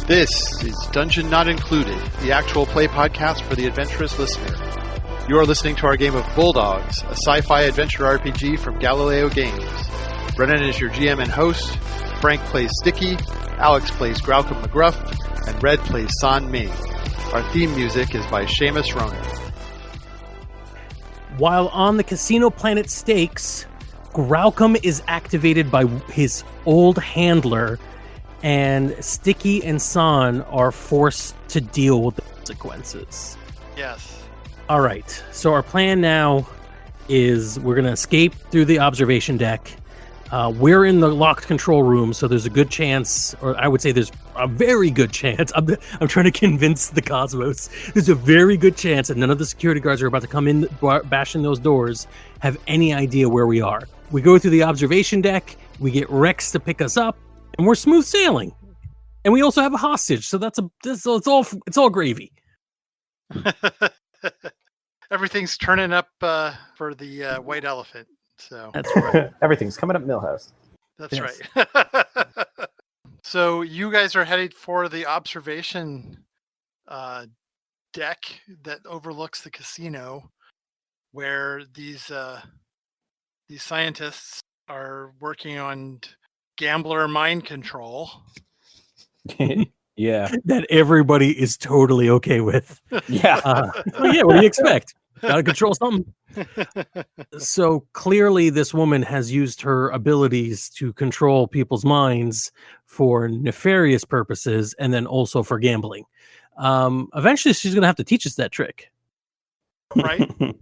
This is Dungeon Not Included, the actual play podcast for the adventurous listener. You are listening to our game of Bulldogs, a sci-fi adventure RPG from Galileo Games. Brennan is your GM and host, Frank plays Sticky, Alex plays Graucom McGruff, and Red plays San Ming. Our theme music is by Seamus Ronan. While on the casino planet Stakes, Graucom is activated by his old handler, and Sticky and San are forced to deal with the consequences. Yes. All right, so our plan now is we're going to escape through the observation deck. We're in the locked control room, so there's a good chance, or I would say there's a very good chance. I'm trying to convince the cosmos. There's a very good chance that none of the security guards are about to come in, bashing those doors, have any idea where we are. We go through the observation deck, we get Rex to pick us up, and we're smooth sailing. And we also have a hostage, so it's all gravy. Everything's turning up for the white elephant. So that's right. Everything's coming up Millhouse. That's right. So you guys are headed for the observation deck that overlooks the casino, where these scientists are working on gambler mind control. Yeah, that everybody is totally okay with. Yeah. What do you expect? Gotta control something. So clearly this woman has used her abilities to control people's minds for nefarious purposes and then also for gambling. Eventually she's going to have to teach us that trick. Right. I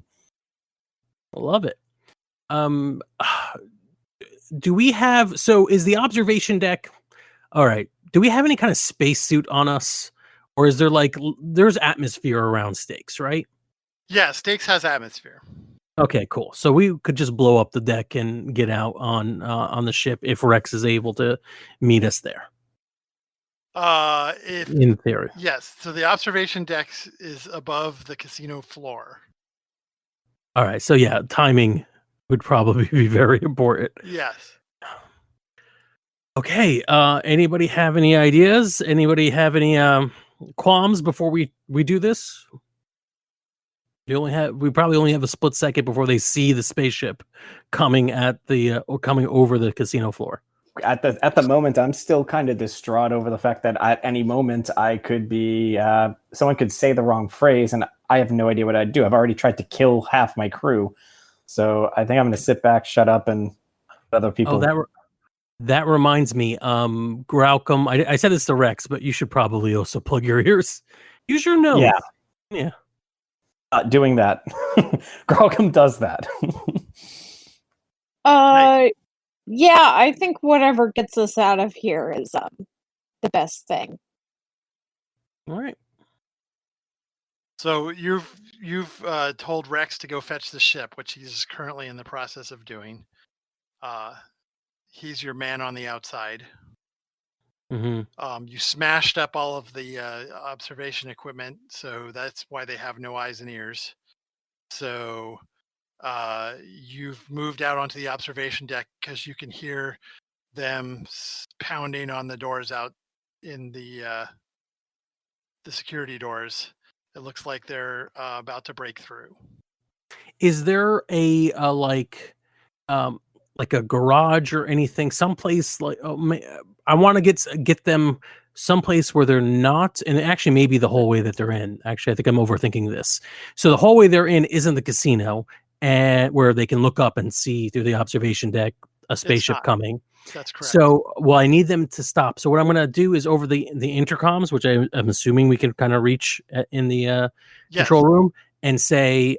love it. Do we have, so is the observation deck, all right, do we have any kind of spacesuit on us? Or is there there's atmosphere around Stakes, right? Yeah, Stakes has atmosphere. Okay, cool. So we could just blow up the deck and get out on the ship if Rex is able to meet us there. In theory. Yes. So the observation deck is above the casino floor. All right. So yeah, timing would probably be very important. Yes. Okay. Anybody have any ideas? Anybody have any qualms before we do this? We probably only have a split second before they see the spaceship coming coming over the casino floor. At the moment, I'm still kind of distraught over the fact that at any moment I could be someone could say the wrong phrase, and I have no idea what I'd do. I've already tried to kill half my crew, so I think I'm going to sit back, shut up, and other people. Oh, that reminds me, Graucom. I said this to Rex, but you should probably also plug your ears. Use your nose. Yeah. Doing that. Graucom does that. Yeah, I think whatever gets us out of here is the best thing. All right. So you've told Rex to go fetch the ship, which he's currently in the process of doing. He's your man on the outside. Mm-hmm. You smashed up all of the observation equipment, so that's why they have no eyes and ears. So you've moved out onto the observation deck because you can hear them pounding on the doors out in the security doors. It looks like they're about to break through. Is there a a garage or anything, someplace I want to get them someplace where they're not, and actually maybe the hallway that they're in. Actually, I think I'm overthinking this. So the hallway they're in isn't the casino, and where they can look up and see through the observation deck a spaceship coming. That's correct. So, I need them to stop. So what I'm going to do is over the intercoms, which I'm assuming we can kind of reach in the control room, and say,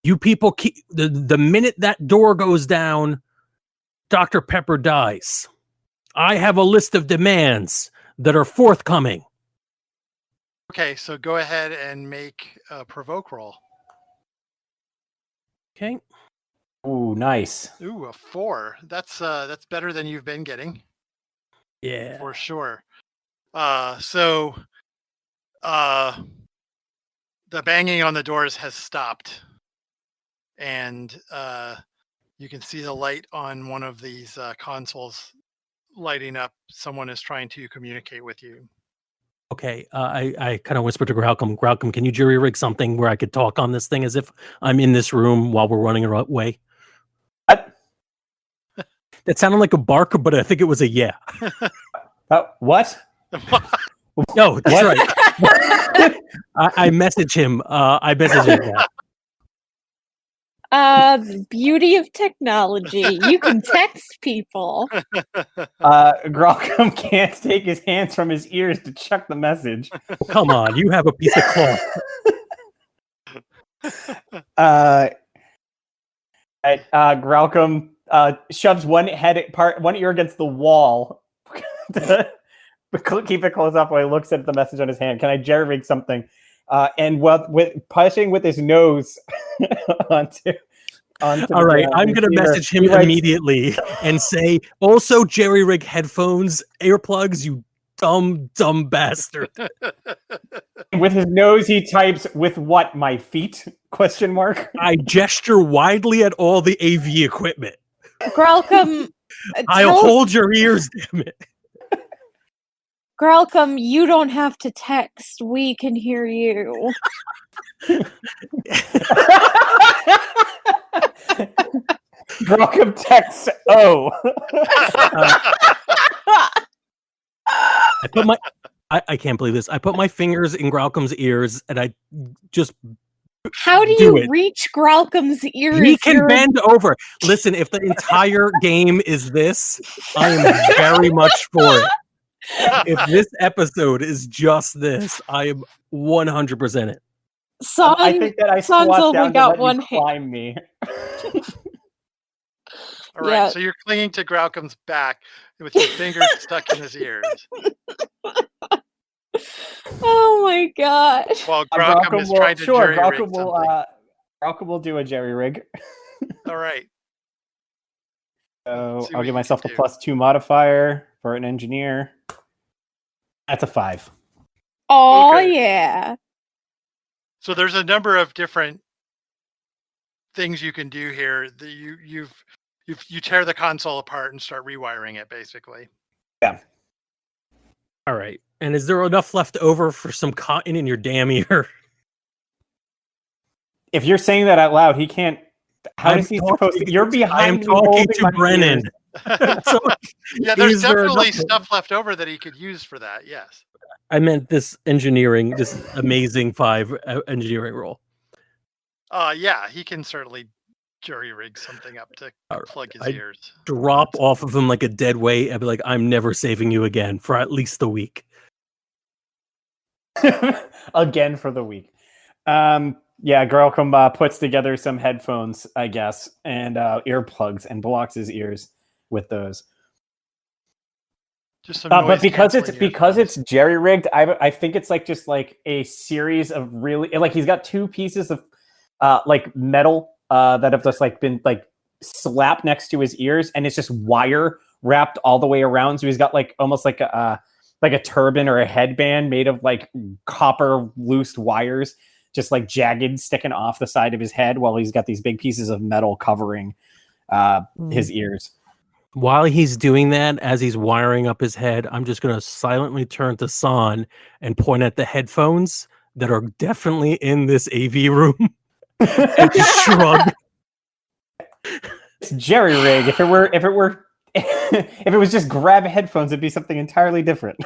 you people keep the minute that door goes down, Dr. Pepper dies. I have a list of demands that are forthcoming. Okay, so go ahead and make a provoke roll. Okay. Ooh, nice. Ooh, a 4. That's better than you've been getting. Yeah. For sure. So the banging on the doors has stopped. And you can see the light on one of these consoles lighting up. Someone is trying to communicate with you. Okay, I kind of whispered to Graucom, can you jury rig something where I could talk on this thing as if I'm in this room while we're running away? What? That sounded like a bark, but I think it was a yeah. What? No, that's What? right. I message him. I message him that. The beauty of technology. You can text people. Graucom can't take his hands from his ears to check the message. Oh, come on, you have a piece of cloth. Graucom shoves one ear against the wall. Keep it close up while he looks at the message on his hand. Can I jerry rig something? And with pushing with his nose onto all right, I'm going to message him immediately and say, also jerry rig headphones, earplugs, you dumb bastard. With his nose, he types, with what, my feet? ? I gesture widely at all the AV equipment. Graucom, I'll hold your ears, damn it. Graucom, you don't have to text. We can hear you. Graucom texts, oh. I can't believe this. I put my fingers in Graucom's ears and I just How do you reach Graucom's ears? He can bend over. Listen, if the entire game is this, I am very much for it. If this episode is just this, I am 100% it. I think that I Son's squat only down got to let one you hand. climb me. All right, Yeah. so you're clinging to Graucom's back with your fingers stuck in his ears. Oh my gosh. While Graucom is trying to jury rig something. Graucom will do a jerry rig. All right. So See I'll what give you myself a can do. +2 modifier for an engineer. That's a 5. Oh Okay. yeah. So there's a number of different things you can do here. You tear the console apart and start rewiring it, basically. Yeah. All right. And is there enough left over for some cotton in your damn ear? If you're saying that out loud, he can't. How I'm is he talking- supposed to? You're behind I am me talking holding to my Brennan. ears. So, Yeah, there's is there definitely enough- stuff left over that he could use for that. Yes. I meant this amazing 5 engineering roll. Yeah, he can certainly jury rig something up to All right, plug his I- ears. Drop off of him like a dead weight and be like, I'm never saving you again for at least a week. Again for the week. Yeah, Graucom puts together some headphones, I guess, and earplugs and blocks his ears with those. Just some But because noise-canceling it's jerry rigged, I think it's just a series of really he's got 2 pieces of metal that have just been slapped next to his ears, and it's just wire wrapped all the way around. So he's got almost like a turban or a headband made of copper loose wires, just jagged sticking off the side of his head, while he's got these big pieces of metal covering his ears. While he's doing that, as he's wiring up his head, I'm just going to silently turn to San and point at the headphones that are definitely in this AV room and just shrug. It's jerry rig. If it was just grab headphones, it'd be something entirely different.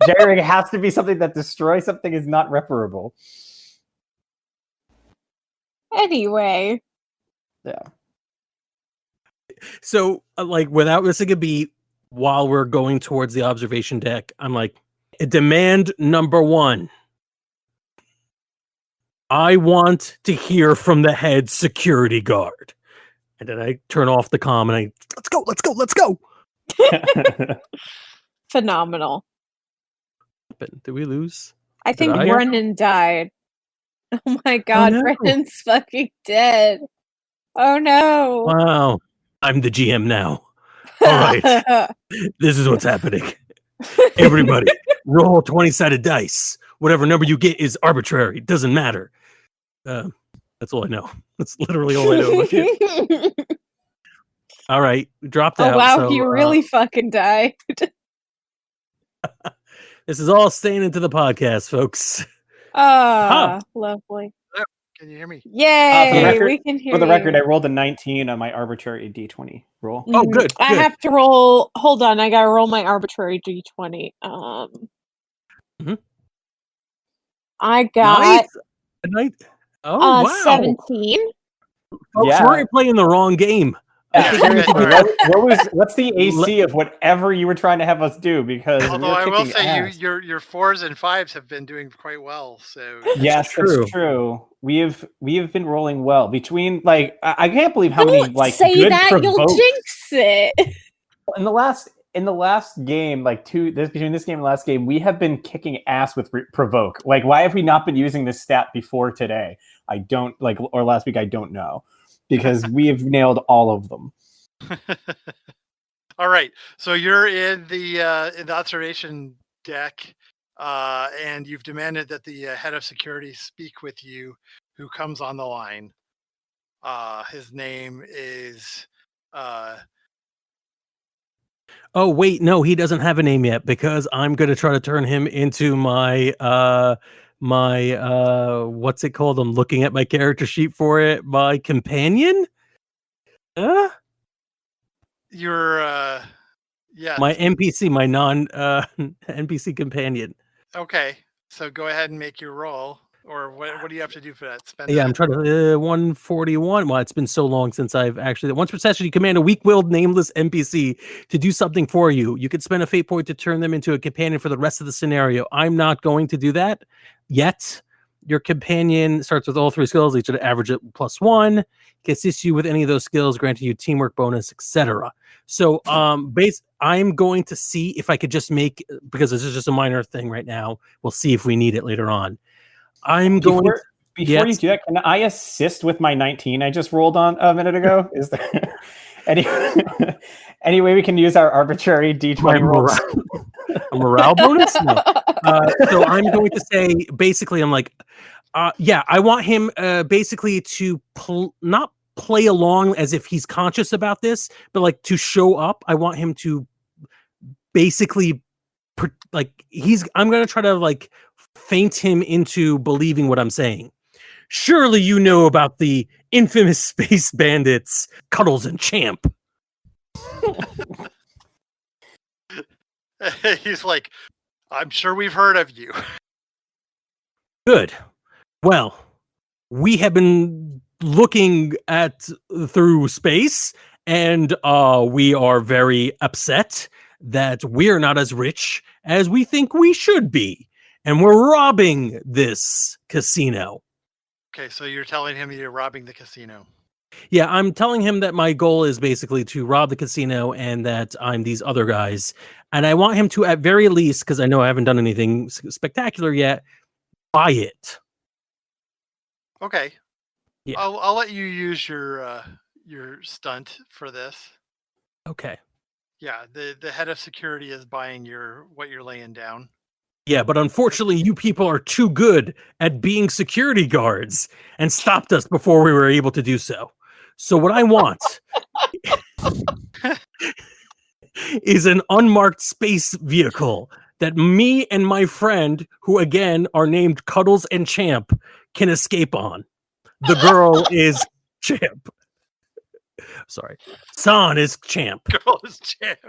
Jerry rig has to be something that destroys something is not reparable. Anyway. Yeah. So, without missing a beat, while we're going towards the observation deck, I'm like, demand number 1. I want to hear from the head security guard. And then I turn off the comm and let's go. Phenomenal. Did we lose? I think I? Brennan died. Oh my god, no. Brennan's fucking dead. Oh no. Wow. I'm the GM now. All right. This is what's happening. Everybody, roll 20-sided dice. Whatever number you get is arbitrary. It doesn't matter. That's all I know. That's literally all I know. All right. We dropped out. Oh wow, so, he really fucking died. This is all staying into the podcast, folks. Huh. Lovely. Can you hear me? Yay, we can hear For the record, you. I rolled a 19 on my arbitrary D20 roll. Oh, good. I have to roll. Hold on, I gotta roll my arbitrary D20. I got nice. Oh, wow. 17. Folks, we're playing the wrong game. Yeah, seriously, what's the AC of whatever you were trying to have us do? Because although I will say your 4s and 5s have been doing quite well. So yes, that's true. We have been rolling well between I can't believe how many say good that provokes. You'll jinx it. In the last game, between this game and last game, we have been kicking ass with provoke. Why have we not been using this stat before today? I don't or last week. I don't know. Because we have nailed all of them. All right, so you're in the observation deck, and you've demanded that the head of security speak with you, who comes on the line. His name is. Oh wait, no, he doesn't have a name yet because I'm going to try to turn him into my what's it called? I'm looking at my character sheet for it. My companion? Your my NPC, my non NPC companion. Okay, so go ahead and make your roll. Or what do you have to do for that? I'm trying to 141. Well, it's been so long since I've actually. Once per session, you command a weak-willed, nameless NPC to do something for you. You could spend a fate point to turn them into a companion for the rest of the scenario. I'm not going to do that yet. Your companion starts with all 3 skills, each at an average at +1. Can assist you with any of those skills, granting you teamwork bonus, etc. So, I'm going to see if I could just make, because this is just a minor thing right now. We'll see if we need it later on. Before you do that, can I assist with my 19 I just rolled on a minute ago? Is there any way we can use our arbitrary D20 rolls? A morale bonus? No. So I'm going to say, basically, I'm like, I want him basically to not play along as if he's conscious about this, but to show up. I want him to basically I'm going to try to feint him into believing what I'm saying. Surely you know about the infamous space bandits, Cuddles and Champ. He's like, I'm sure we've heard of you. Good. Well, we have been looking through space, and we are very upset that we're not as rich as we think we should be. And we're robbing this casino. Okay, so you're telling him you're robbing the casino. Yeah, I'm telling him that my goal is basically to rob the casino and that I'm these other guys. And I want him to, at very least, because I know I haven't done anything spectacular yet, buy it. Okay. Yeah. I'll let you use your stunt for this. Okay. Yeah, the head of security is buying what you're laying down. Yeah, but unfortunately, you people are too good at being security guards and stopped us before we were able to do so. So what I want is an unmarked space vehicle that me and my friend, who again are named Cuddles and Champ, can escape on. The girl is Champ. Sorry. San is Champ. Girl is Champ.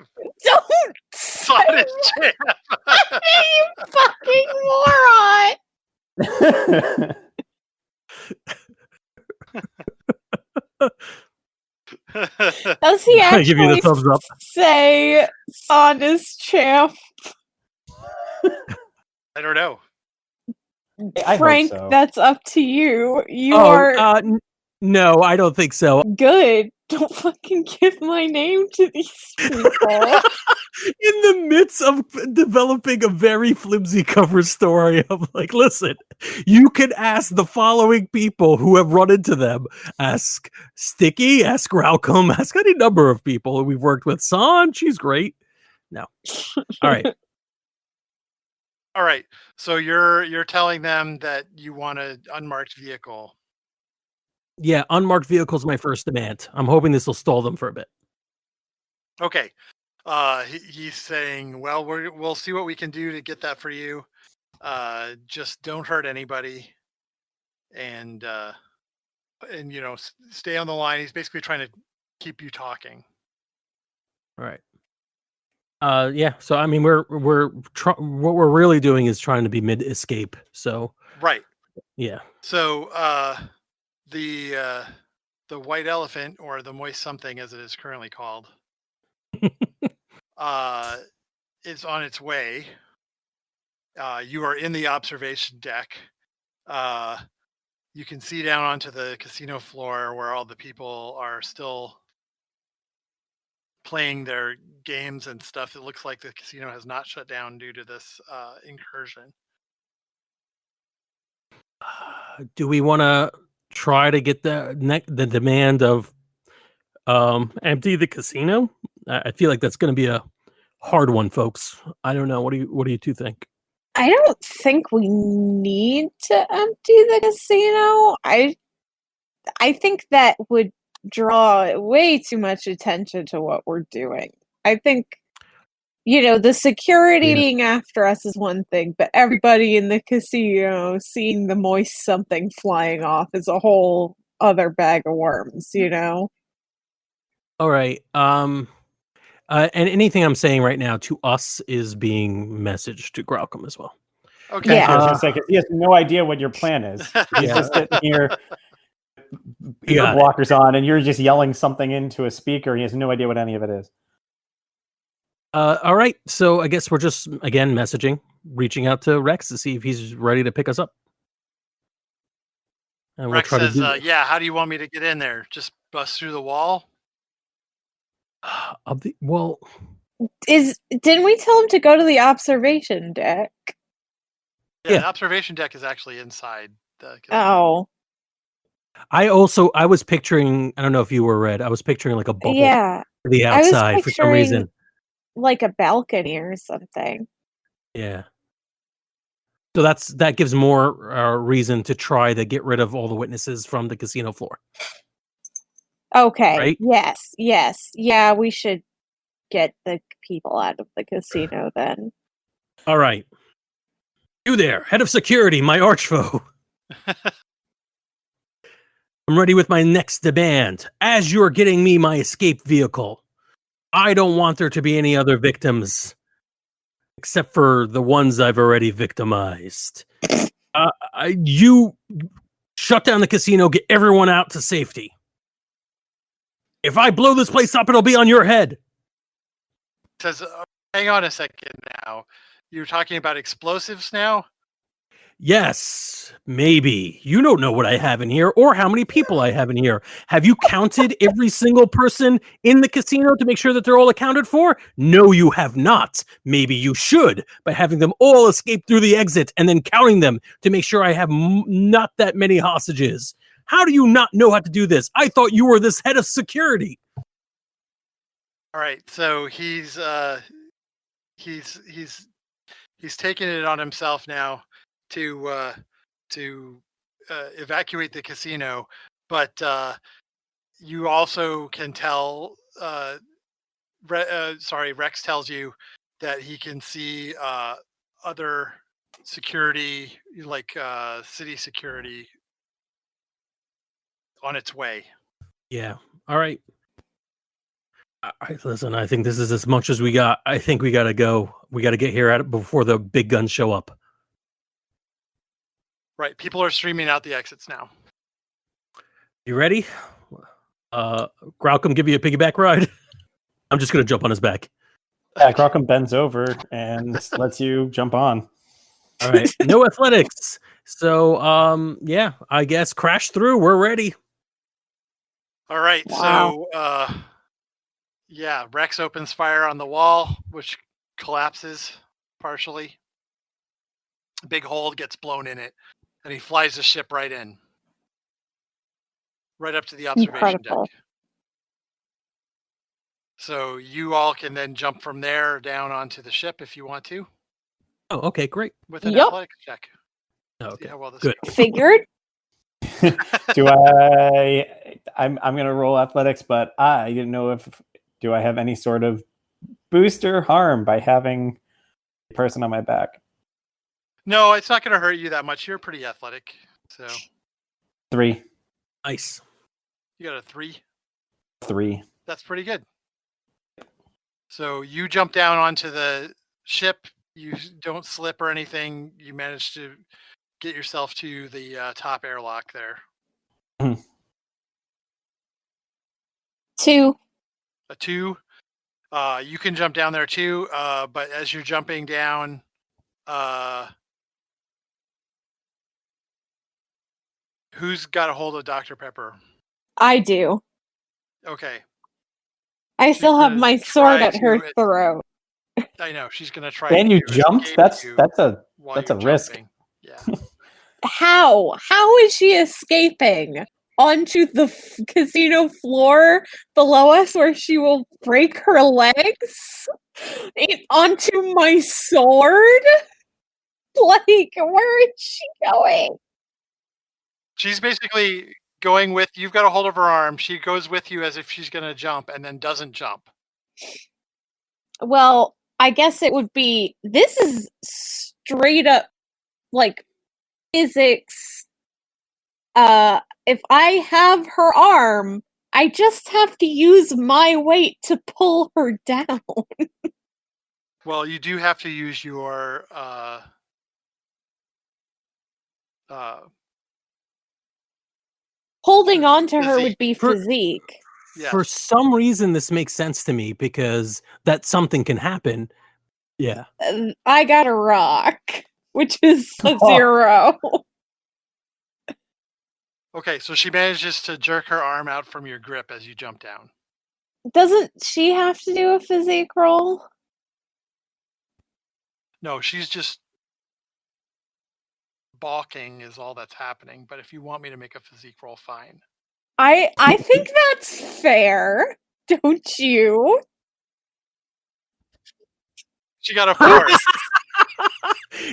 Don't San is Champ. You fucking moron. Does he actually give you the thumbs up. say honest Champ? I don't know. Frank, so. that's up to you. You are no, I don't think so. good. Don't fucking give my name to these people. In the midst of developing a very flimsy cover story, I'm like, listen, you can ask the following people who have run into them. Ask Sticky, ask Raucom, ask any number of people we've worked with. San, she's great. No. All right. All right. So you're telling them that you want an unmarked vehicle. Yeah, unmarked vehicle is my first demand. I'm hoping this will stall them for a bit. Okay. He's saying, "Well, we'll see what we can do to get that for you. Just don't hurt anybody, and stay on the line." He's basically trying to keep you talking. All right. Yeah. So I mean, what we're really doing is trying to be mid escape. So Right. yeah. So the white elephant, or the moist something as it is currently called, is on its way. You are in the observation deck. You can see down onto the casino floor where all the people are still playing their games and stuff. It looks like the casino has not shut down due to this incursion. Do we want to try to get the demand of empty the casino? I feel like that's going to be a hard one, folks. I don't know. What do you two think? I don't think we need to empty the casino. I think that would draw way too much attention to what we're doing. I think, the security being after us is one thing, but everybody in the casino seeing the moist something flying off is a whole other bag of worms, All right. And anything I'm saying right now to us is being messaged to Graucom as well. Okay. Yeah, I was gonna say, 'cause he has no idea what your plan is. He's Yeah. just sitting here, You ear got it. blockers on, and you're just yelling something into a speaker. He has no idea what any of it is. All right. So I guess we're just again messaging, reaching out to Rex to see if he's ready to pick us up. And we'll Rex try says, to do "Yeah, how do you want me to get in there? Just bust through the wall?" well. Didn't we tell him to go to the observation deck? Yeah, Yeah. the observation deck is actually inside the casino. Oh, I was picturing. I don't know if you were Red. I was picturing like a bubble yeah. to the I was outside for some reason. picturing like a balcony or something. Yeah. So that gives more reason to try to get rid of all the witnesses from the casino floor. Okay. Right? Yes. Yeah, we should get the people out of the casino then. All right. You there, head of security, my arch foe. I'm ready with my next demand. As you're getting me my escape vehicle, I don't want there to be any other victims except for the ones I've already victimized. You shut down the casino, get everyone out to safety. If I blow this place up, it'll be on your head. Says, hang on a second now. You're talking about explosives now? Yes, maybe. You don't know what I have in here or how many people I have in here. Have you counted every single person in the casino to make sure that they're all accounted for? No, you have not. Maybe you should by having them all escape through the exit and then counting them to make sure I have not that many hostages. How do you not know how to do this? I thought you were this head of security. All right, so he's taking it on himself now to evacuate the casino, but you also can tell. Rex tells you that he can see other security, like city security, on its way. Yeah. All right. Listen, I think this is as much as we got. I think we got to go. We got to get here at it before the big guns show up. Right. People are streaming out the exits now. You ready? Graucom give you a piggyback ride? I'm just going to jump on his back. Yeah, Graucom bends over and lets you jump on. All right. No athletics. So, yeah, I guess crash through. We're ready. All right. Wow. So, yeah, Rex opens fire on the wall, which collapses partially. A big hole gets blown in it, and he flies the ship right in. Right up to the observation Incredible. deck. So you all can then jump from there down onto the ship if you want to. Oh, okay, great. With an Yep. athletics check. Okay, See how well this good. goes. Figured. I'm going to roll athletics, but I didn't know do I have any sort of boost or harm by having a person on my back? No, it's not going to hurt you that much. You're pretty athletic. So 3. Nice. you got a 3. 3. That's pretty good. So you jump down onto the ship. You don't slip or anything. You manage to get yourself to the top airlock there. 2. A 2. You can jump down there too. But as you're jumping down, who's got a hold of Dr. Pepper? I do. Okay. I still have gonna my sword try at her to- throat. I know she's going to try. And to you jumped? escape That's you a while that's a you're risk. jumping. Yeah. How? How is she escaping? Onto the casino floor below us where she will break her legs? Onto my sword? Like, where is she going? She's basically going with, you've got a hold of her arm. She goes with you as if she's going to jump and then doesn't jump. Well, I guess it would be, this is straight up like physics. If I have her arm, I just have to use my weight to pull her down. Well, you do have to use your Holding on to her would be For- physique. yeah. For some reason, this makes sense to me because that something can happen. Yeah. I got a rock, which is a Oh. 0. Okay, so she manages to jerk her arm out from your grip as you jump down. Doesn't she have to do a physique roll? No, she's just balking is all that's happening. But if you want me to make a physique roll, fine. I think that's fair, don't you? She got a 4.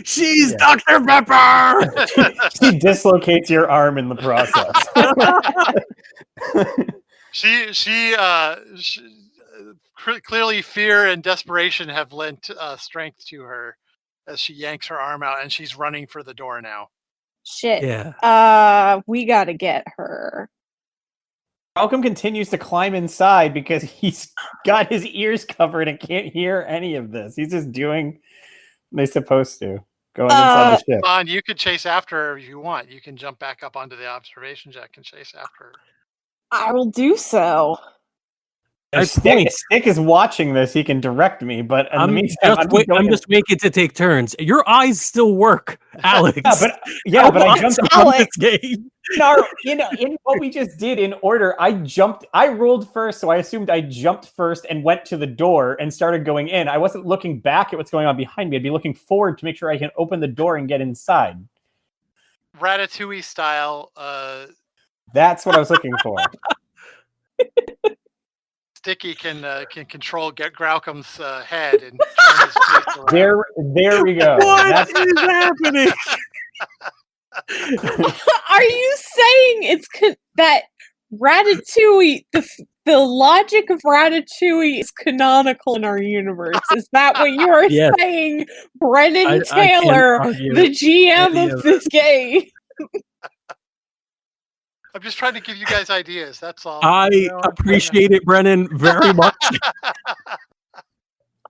She's Yeah. Dr. Pepper! She dislocates your arm in the process. Clearly fear and desperation have lent strength to her as she yanks her arm out and she's running for the door now. Shit. Yeah. We gotta get her. Malcolm continues to climb inside because he's got his ears covered and can't hear any of this. He's just doing what they're supposed to. Going inside the ship. Vaughn, you could chase after her if you want. You can jump back up onto the observation deck and chase after her. I will do so. If Stick is watching this, he can direct me, but in the meantime, I'm just waiting to take turns. Your eyes still work, Alex. but I jumped on this game. In what we just did in order, I rolled first, so I assumed I jumped first and went to the door and started going in. I wasn't looking back at what's going on behind me. I'd be looking forward to make sure I can open the door and get inside. Ratatouille style. That's what I was looking for. Sticky can control Graucom's head and turn his face around. There we go. What is happening? Are you saying it's that Ratatouille, the logic of Ratatouille is canonical in our universe? Is that what you are Yes. saying, Brennan I can't Taylor, argue the GM any of of this game? I'm just trying to give you guys ideas. That's all. I appreciate it, Brennan, very much.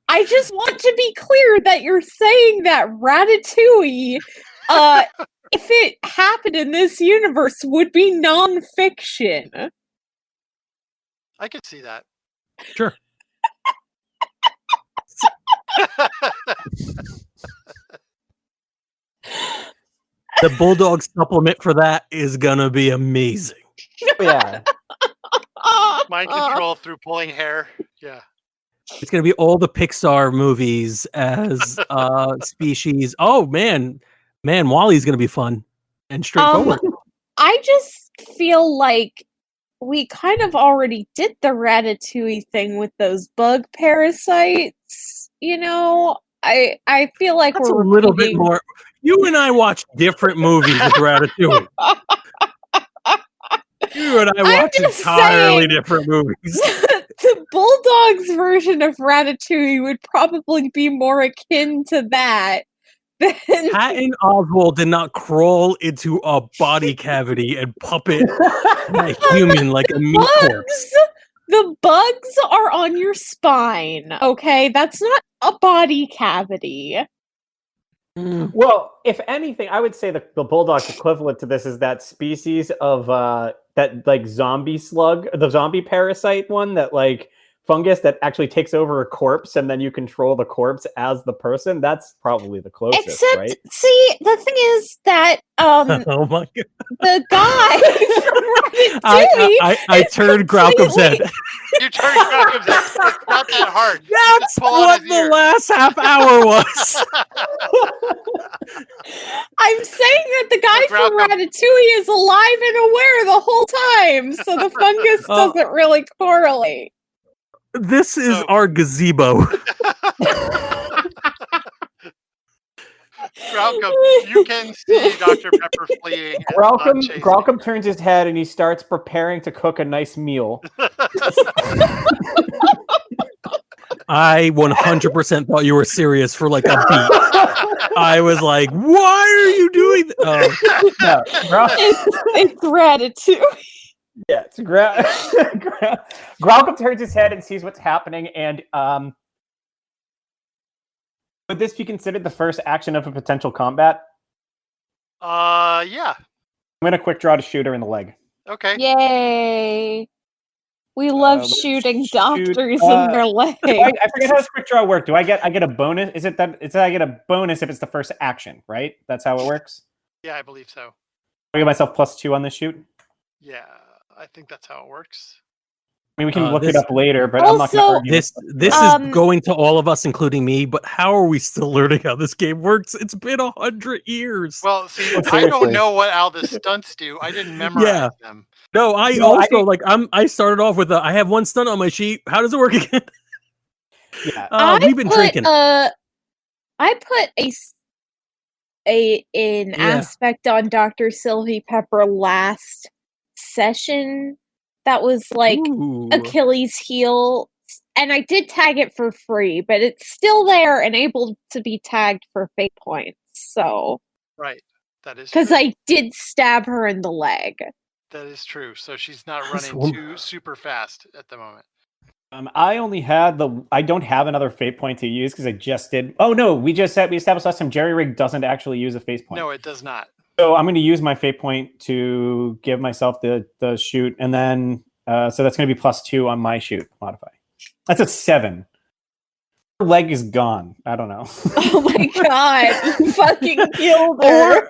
I just want to be clear that you're saying that Ratatouille, if it happened in this universe, would be nonfiction. I could see that. Sure. The Bulldogs supplement for that is gonna be amazing. Yeah. Mind control through pulling hair. Yeah. It's gonna be all the Pixar movies as species. Oh man, Wally's gonna be fun and straightforward. I just feel like we kind of already did the Ratatouille thing with those bug parasites. I feel like That's we're a little bit repeating- more. You and I watched different movies with Ratatouille. You and I I'm watched just entirely saying- different movies. the Bulldogs version of Ratatouille would probably be more akin to that than Patton Oswalt did not crawl into a body cavity and puppet a human like a meat corpse. The bugs are on your spine, okay? That's not a body cavity. Well, if anything, I would say the Bulldog's equivalent to this is that species of that like zombie slug, the zombie parasite one, that like fungus that actually takes over a corpse and then you control the corpse as the person. That's probably the closest, Except, right? see, the thing is that Oh my god! the guy from Ratatouille I turned Graucom's head. You turned Graucom's head. It's not that hard. You That's just pull out what his the ear. last half hour was. I'm saying that the guy So from Graucom- Ratatouille is alive and aware the whole time, so the fungus Oh. doesn't really correlate. This is So- our gazebo. Graucom, you can see Dr. Pepper fleeing. and not chasing. Graucom turns his head and he starts preparing to cook a nice meal. I 100% thought you were serious for like a beat. I was like, "Why are you doing that?" Oh. No, It's Ratatouille. yeah, it's Graucom turns his head and sees what's happening, and would this be considered the first action of a potential combat? Yeah. I'm gonna quick draw to shoot her in the leg. Okay. Yay. We love let's shooting shoot, doctors in their legs. I forget how this quick draw works. Do I get a bonus? Is it that I get a bonus if it's the first action, right? That's how it works. Yeah, I believe so. I give myself +2 on this shoot. Yeah, I think that's how it works. I mean, we can look this- it up later, but I'm not going to Also- argue. This is going to all of us, including me. But how are we still learning how this game works? It's been 100 years. Well, see, Well, I seriously. don't know what all the stunts do. I didn't memorize them. No, I No, also I started off with I have one stunt on my sheet. How does it work again? Yeah. We've been drinking. I put an aspect on Dr. Sylvie Pepper last session that was like Ooh. Achilles heel, and I did tag it for free, but it's still there and able to be tagged for fate points. So, Right. That is because true. I did stab her in the leg. That is true. So she's not This running woman- too super fast at the moment. I only had I don't have another fate point to use because I just did. Oh no, we established last time Jerry Rig doesn't actually use a fate point. No, it does not. So I'm going to use my fate point to give myself the shoot, and then so that's going to be +2 on my shoot modify. That's a 7. Her leg is gone. I don't know. Oh my god, you fucking killed her.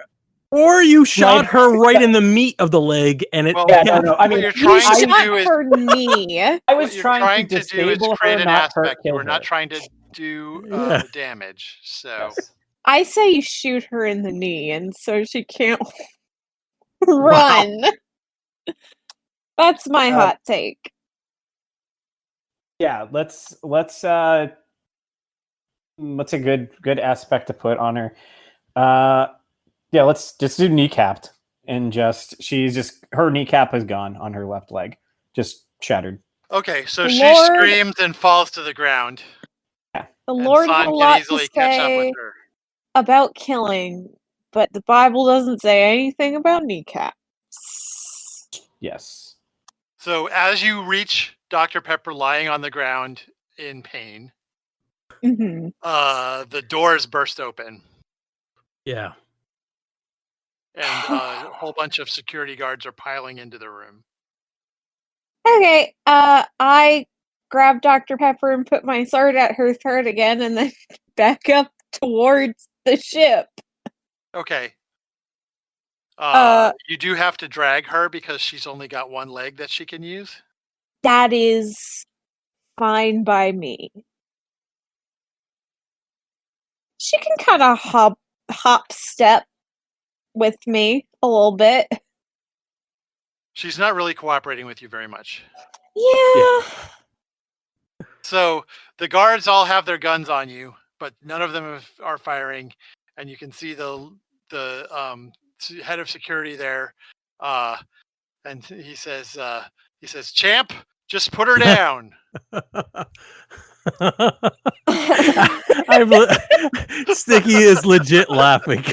Or you shot her right in the meat of the leg, and it. Well, Yeah, no. I what mean, you're You trying to shot do is her knee. I was what you're trying to do is disable create her, an not hurt, aspect. kill We're not her. trying to do Yeah. damage. So Yes. I say you shoot her in the knee, and so she can't run. That's my hot take. Yeah, let's what's a good aspect to put on her? Yeah, let's just do kneecapped, and her kneecap is gone on her left leg, just shattered. okay, so she Lord- screams and falls to the ground. The And Lord had San a can lot to easily catch up say with her. about killing, but the Bible doesn't say anything about kneecaps. Yes. So as you reach Dr. Pepper lying on the ground in pain, Mhm. the doors burst open, Yeah. and a whole bunch of security guards are piling into the room. Okay, I grab Dr. Pepper and put my sword at her throat again, and then back up towards the ship. Okay. Uh, You do have to drag her because she's only got one leg that she can use. That is fine by me. She can kind of hop step with me a little bit. She's not really cooperating with you very much. Yeah. So the guards all have their guns on you, but none of them are firing, and you can see the head of security there, and he says, "Champ, just put her down." Sticky is legit laughing.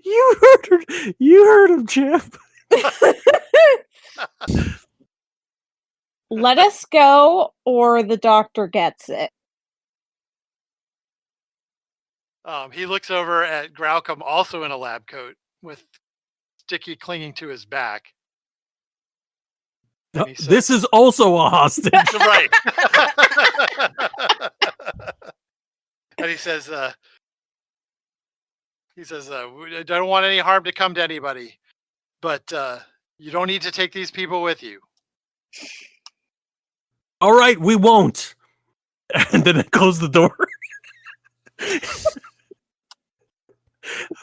You heard him, Chip. Let us go, or the doctor gets it. He looks over at Graucom, also in a lab coat, with Sticky clinging to his back. No, He says, this is also a hostage. right. And he says, I don't want any harm to come to anybody, but you don't need to take these people with you. All right, we won't. And then it closed the door.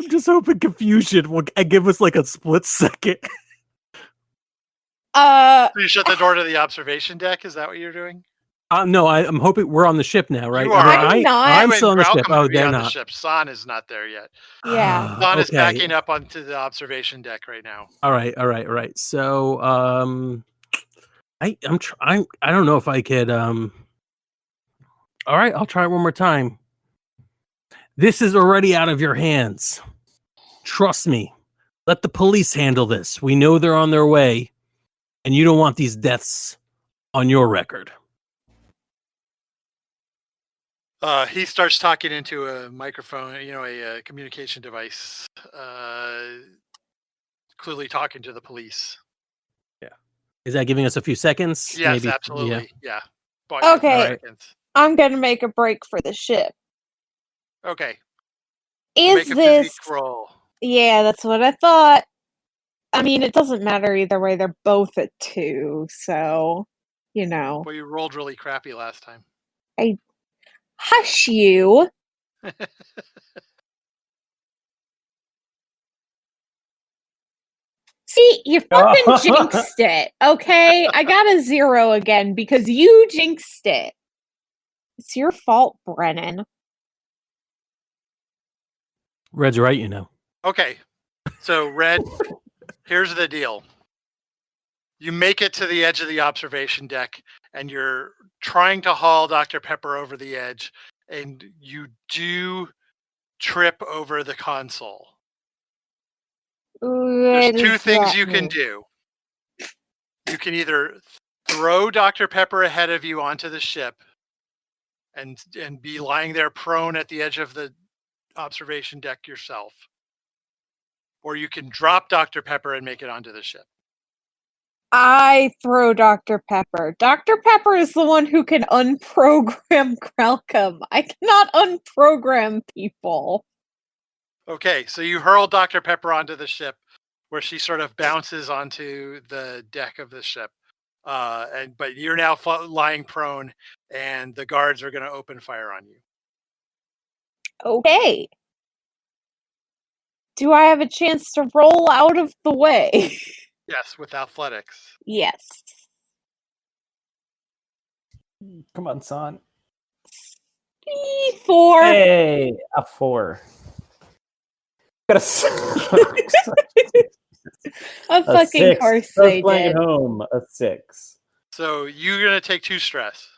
I'm just hoping confusion will give us like a split second. So you shut the door to the observation deck? Is that what you're doing? No, I'm hoping we're on the ship now, right? You are. I'm not. I'm You still on and the ship. Graucom Oh, would be they're on not. the ship. San is not there yet. Yeah. San is Okay. backing up onto the observation deck right now. All right. So, I don't know if I could. All right, I'll try it one more time. This is already out of your hands. Trust me. Let the police handle this. We know they're on their way, and you don't want these deaths on your record. He starts talking into a microphone, a communication device, clearly talking to the police. Is that giving us a few seconds? Yes, Maybe? absolutely. Yeah. Okay. Seconds. I'm gonna make a break for the ship. Okay. Is Make a this? physique roll. Yeah, that's what I thought. I mean, it doesn't matter either way. They're both at 2, so Well, you rolled really crappy last time. Hush you. See, you fucking jinxed it. Okay, I got a 0 again because you jinxed it. It's your fault, Brennan. Red's right, Okay. So, Red, here's the deal. You make it to the edge of the observation deck, and you're trying to haul Dr. Pepper over the edge, and you do trip over the console. There's 2 things you can do. You can either throw Dr. Pepper ahead of you onto the ship and be lying there prone at the edge of the observation deck yourself, or you can drop Dr. Pepper and make it onto the ship. I throw Dr. Pepper. Dr. Pepper is the one who can unprogram Graucom. I cannot unprogram people. Okay, so you hurl Dr. Pepper onto the ship, where she sort of bounces onto the deck of the ship. But you're now lying prone, and the guards are going to open fire on you. Okay. Do I have a chance to roll out of the way? Yes, with athletics. Yes. Come on, son. 4. Hey, a 4. Got Of a fucking 6. course I was they playing did. at home. A 6. So you're going to take 2 stress.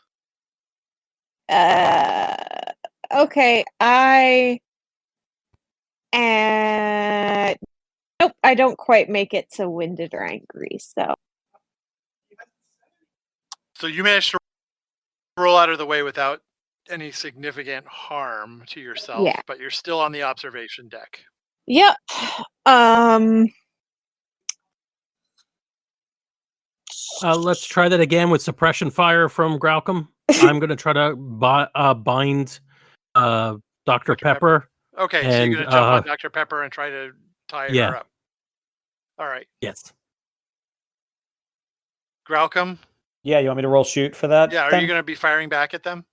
Okay, nope, I don't quite make it to winded or angry, so. So you managed to roll out of the way without any significant harm to yourself, Yeah. but you're still on the observation deck. Yep. Let's try that again with suppression fire from Graucom. I'm going to try to bind Dr. Pepper. Okay, so and, you're going to jump on Dr. Pepper and try to tie her up. All right. Yes. Graucom? Yeah, you want me to roll shoot for that? Yeah, are then? you going to be firing back at them?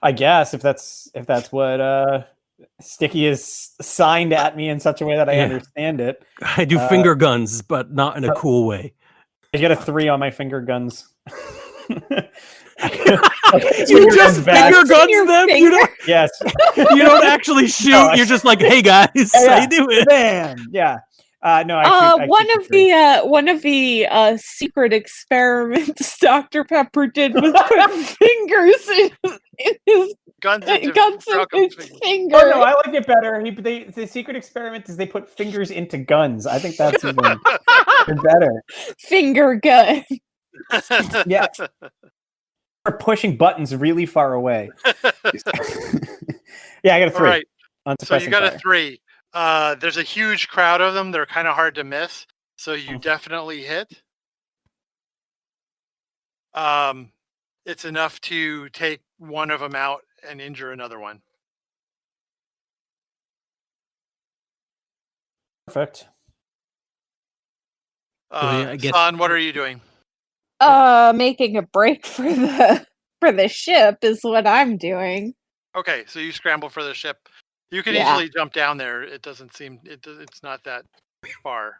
I guess if that's what Sticky is signed at me in such a way that I understand it. I do finger guns, but not in a cool way. I get a 3 on my finger guns. You just finger guns them? You don't, yes. you don't actually shoot. No, You're just like, hey guys, how you doing? Bam. Yeah. No, I shoot one of the secret experiments Dr. Pepper did was put fingers in his Guns into guns in Falcon's his finger. finger. Oh no, I like it better. The secret experiment is they put fingers into guns. I think that's even better. Finger gun. Yeah, we're pushing buttons really far away. Yeah, I got a 3. All right. On So you suppressing got a fire. 3. There's a huge crowd of them. They're kind of hard to miss. So you definitely hit. It's enough to take one of them out and injure another one. Perfect. I guess- Son, what are you doing? Making a break for the ship is what I'm doing. Okay, so you scramble for the ship. You can Yeah. easily jump down there. It doesn't seem it's not that far.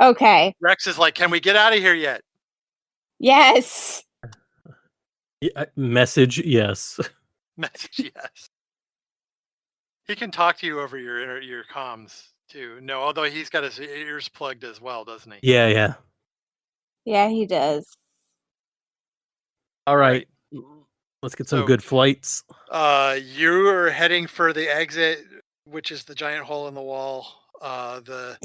Okay. Rex is like, "Can we get out of here yet?" Yes. Message, yes. Message yes. He can talk to you over your comms too. No, although he's got his ears plugged as well, doesn't he? Yeah. Yeah, he does. All right. Let's get some So- good flights. You're heading for the exit, which is the giant hole in the wall. The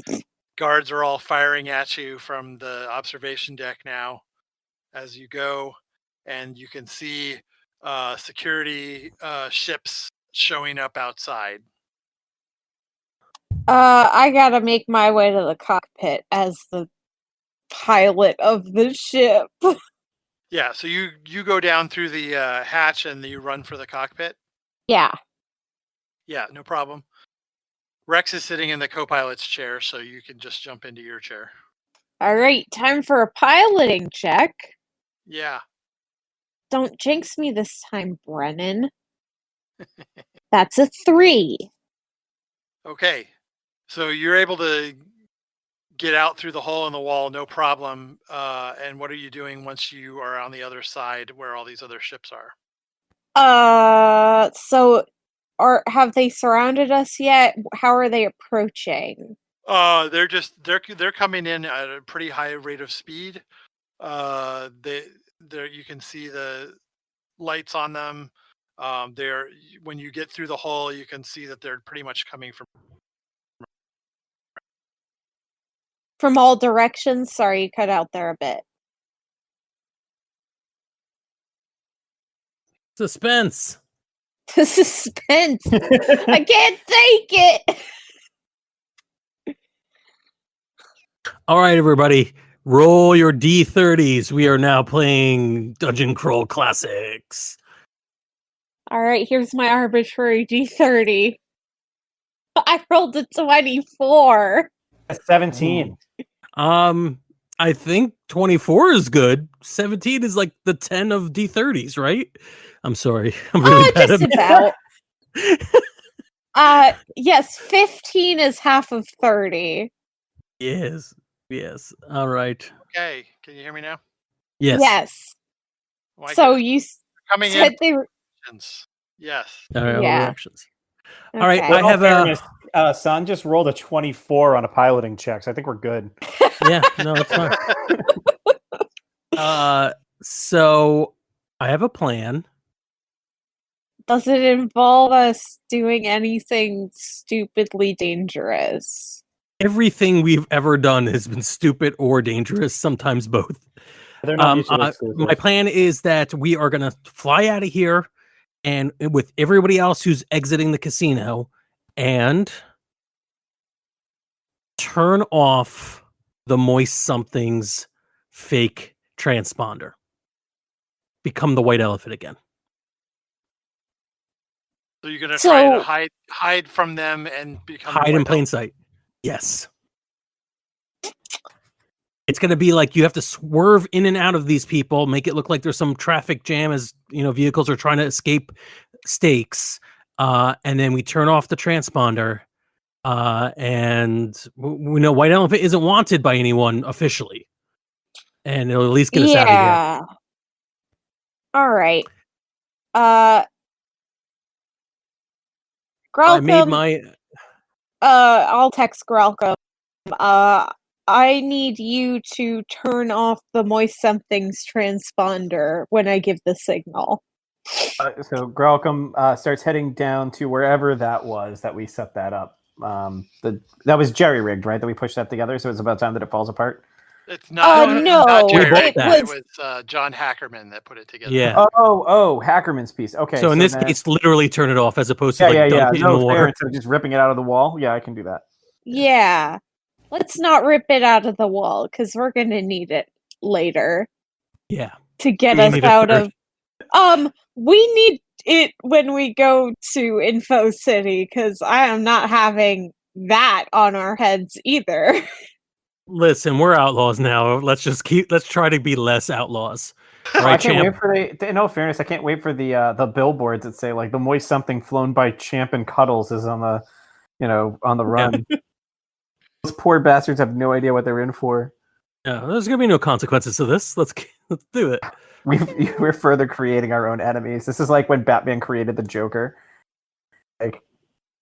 guards are all firing at you from the observation deck now as you go, and you can see security ships showing up outside. I gotta make my way to the cockpit as the pilot of the ship. Yeah, so you go down through the hatch and you run for the cockpit. Yeah. Yeah, no problem. Rex is sitting in the co-pilot's chair, so you can just jump into your chair. All right, time for a piloting check. Yeah. Don't jinx me this time, Brennan. That's a 3. Okay. So you're able to get out through the hole in the wall, no problem. And what are you doing once you are on the other side where all these other ships are? So have they surrounded us yet? How are they approaching? They're coming in at a pretty high rate of speed. You can see the lights on them. When you get through the hole, you can see that they're pretty much coming From all directions? Sorry, you cut out there a bit. Suspense. The suspense. I can't take it. All right, everybody. Roll your D30s. We are now playing Dungeon Crawl Classics. All right, here's my arbitrary D30. I rolled a 24. A 17. I think 24 is good. 17 is like the 10 of D30s, right? I'm sorry. I'm really bad Just at about. Yes, 15 is half of 30. Yes. All right. Okay. Can you hear me now? Yes. Yes. Well, I So guess you coming said in. they were. Yes. All right, all Yeah. reactions. All right, Okay. I have a Son just rolled a 24 on a piloting check, so I think we're good. yeah, no, it's fine. So I have a plan. Does it involve us doing anything stupidly dangerous? Everything we've ever done has been stupid or dangerous, sometimes both. They're not mutually exclusive. My plan is that we are going to fly out of here and with everybody else who's exiting the casino and turn off the Moist Something's fake transponder. Become the white elephant again. So you're gonna try to So- hide from them and become Hide in plain sight. Yes. It's going to be like you have to swerve in and out of these people, make it look like there's some traffic jam as vehicles are trying to escape stakes, and then we turn off the transponder, and we know White Elephant isn't wanted by anyone officially, and it'll at least get us out of here. Yeah. All right. I made Grelcom, my I'll text Grelcom I need you to turn off the moist something's transponder when I give the signal. So Grelcom starts heading down to wherever that was that we set that up. That was jerry-rigged, right? That we pushed that together, so it's about time that it falls apart. It's not. No, not Jerry we bought Rick, that. It was John Hackerman that put it together. Yeah. Oh, Hackerman's piece. Okay. So in this then, case, literally turn it off as opposed to yeah. dunking it in the No, water. fair. Instead of just ripping it out of the wall. Yeah, I can do that. Yeah. Let's not rip it out of the wall, because we're going to need it later. Yeah. To get We us need it out first. of... we need it when we go to Info City, because I am not having that on our heads either. Listen, we're outlaws now. Let's try to be less outlaws. All right, I can't champ. wait for in all fairness, I can't wait for the billboards that say like the moist something flown by Champ and Cuddles is on the on the run. Those poor bastards have no idea what they're in for. Yeah, there's gonna be no consequences to this. Let's do it. We're further creating our own enemies. This is like when Batman created the Joker. Like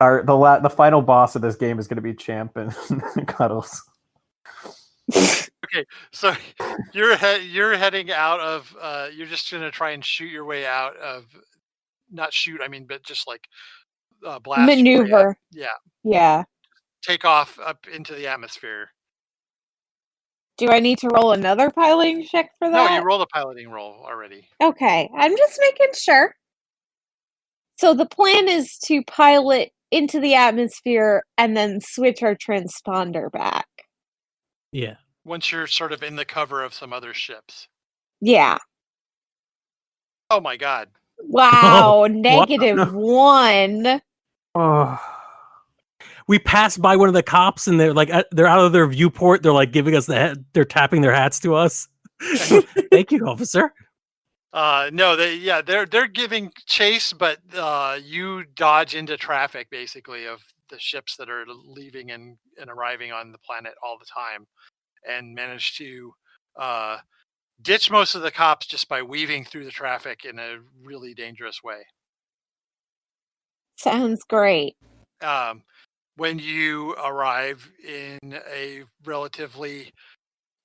the final boss of this game is going to be Champ and Cuddles. Okay, so you're heading out of. You're just gonna try and shoot your way out of. Not shoot, I mean, but just like blast. Your way out. Maneuver. Yeah. Take off up into the atmosphere. Do I need to roll another piloting check for that? No, you rolled a piloting roll already. Okay, I'm just making sure. So the plan is to pilot into the atmosphere and then switch our transponder back. Yeah. Once you're sort of in the cover of some other ships. Yeah. Oh my god. Wow, -1. Oh. We passed by one of the cops and they're like they're out of their viewport. They're like giving us the head. They're tapping their hats to us. Thank you, officer. No, they're giving chase, but you dodge into traffic basically of the ships that are leaving and arriving on the planet all the time, and manage to ditch most of the cops just by weaving through the traffic in a really dangerous way. Sounds great. When you arrive in a relatively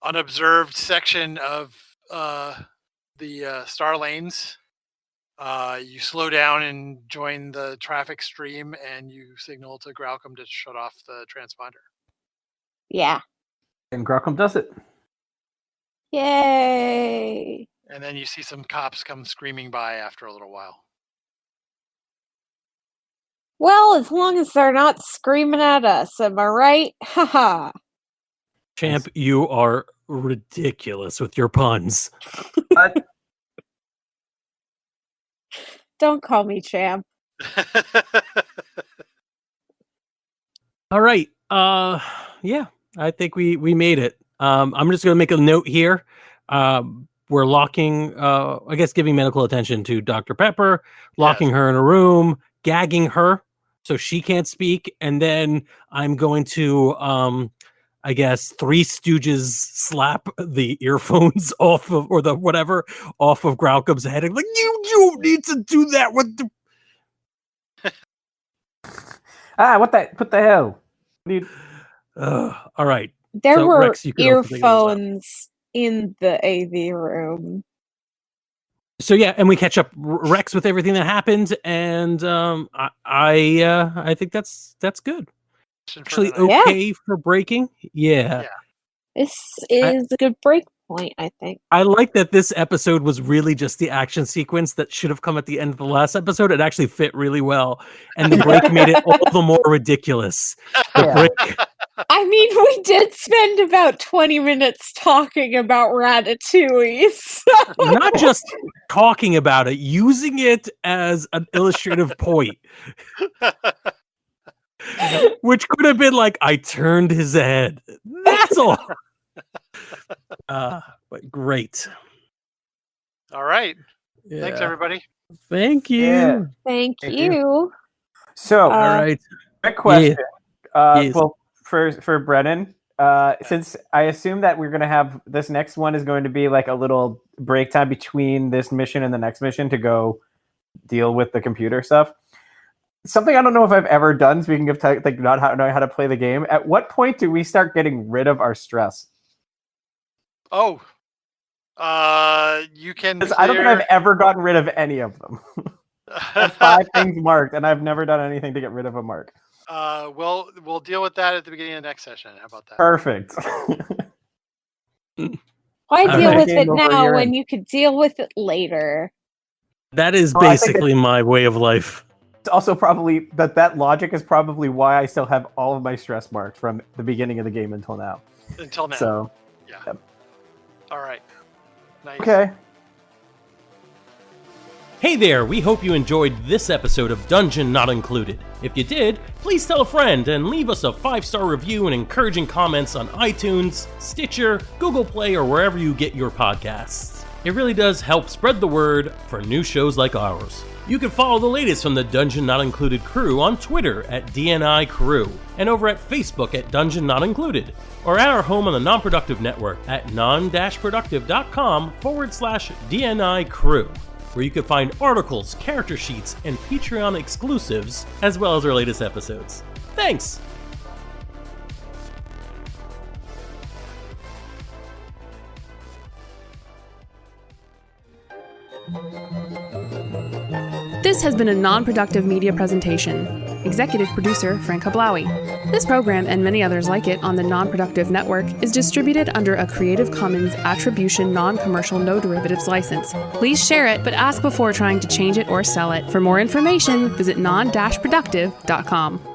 unobserved section of the star lanes, you slow down and join the traffic stream, and you signal to Gralcom to shut off the transponder. Yeah. And Gralcom does it. Yay. And then you see some cops come screaming by after a little while. Well, as long as they're not screaming at us, am I right? Haha. Champ, you are ridiculous with your puns. Don't call me champ. All right. Yeah, I think we made it. I'm just going to make a note here. We're locking, I guess, giving medical attention to Dr. Pepper, locking her in a room, gagging her so she can't speak. And then I'm going to, I guess, Three Stooges slap the earphones off of, or the whatever, off of Gralcom's head. And like, you need to do that with the... What the hell? All right. There So, were Rex, you can also figure this out. earphones in the AV room. So yeah, and we catch up Rex with everything that happened, and I think that's good. Actually, okay for breaking. Yeah. This is a good break point, I think. I like that this episode was really just the action sequence that should have come at the end of the last episode. It actually fit really well, and the break made it all the more ridiculous. The break. I mean, we did spend about 20 minutes talking about Ratatouille. So. Not just talking about it, using it as an illustrative point. Which could have been like, I turned his head. That's all. But great. All right. Yeah. Thanks, everybody. Thank you. Yeah. Thank you. So, all right. Quick question. Yes. Well, for Brennan, since I assume that we're going to have this next one is going to be like a little break time between this mission and the next mission to go deal with the computer stuff. Something I don't know if I've ever done, speaking of not knowing how to play the game, at what point do we start getting rid of our stress? Oh, you can clear... I don't think I've ever gotten rid of any of them. I have 5 things marked, and I've never done anything to get rid of a mark. We'll deal with that at the beginning of the next session. How about that? Perfect. Why deal with it Over now here. when you could deal with it later? That is Well, I think basically my way of life. It's also probably that logic is probably why I still have all of my stress marked from the beginning of the game until now. Until now. So, yeah. Yep. All right. Nice. Okay. Hey there, we hope you enjoyed this episode of Dungeon Not Included. If you did, please tell a friend and leave us a 5-star review and encouraging comments on iTunes, Stitcher, Google Play, or wherever you get your podcasts. It really does help spread the word for new shows like ours. You can follow the latest from the Dungeon Not Included crew on Twitter at DNI Crew, and over at Facebook at Dungeon Not Included, or at our home on the Non-Productive Network at Non-Productive.com/DNI Crew, where you can find articles, character sheets, and Patreon exclusives, as well as our latest episodes. Thanks! This has been a non-productive media presentation. Executive producer Frank Hablawi. This program and many others like it on the Non-Productive Network is distributed under a Creative Commons Attribution Non-Commercial No Derivatives license. Please share it, but ask before trying to change it or sell it. For more information, visit non-productive.com.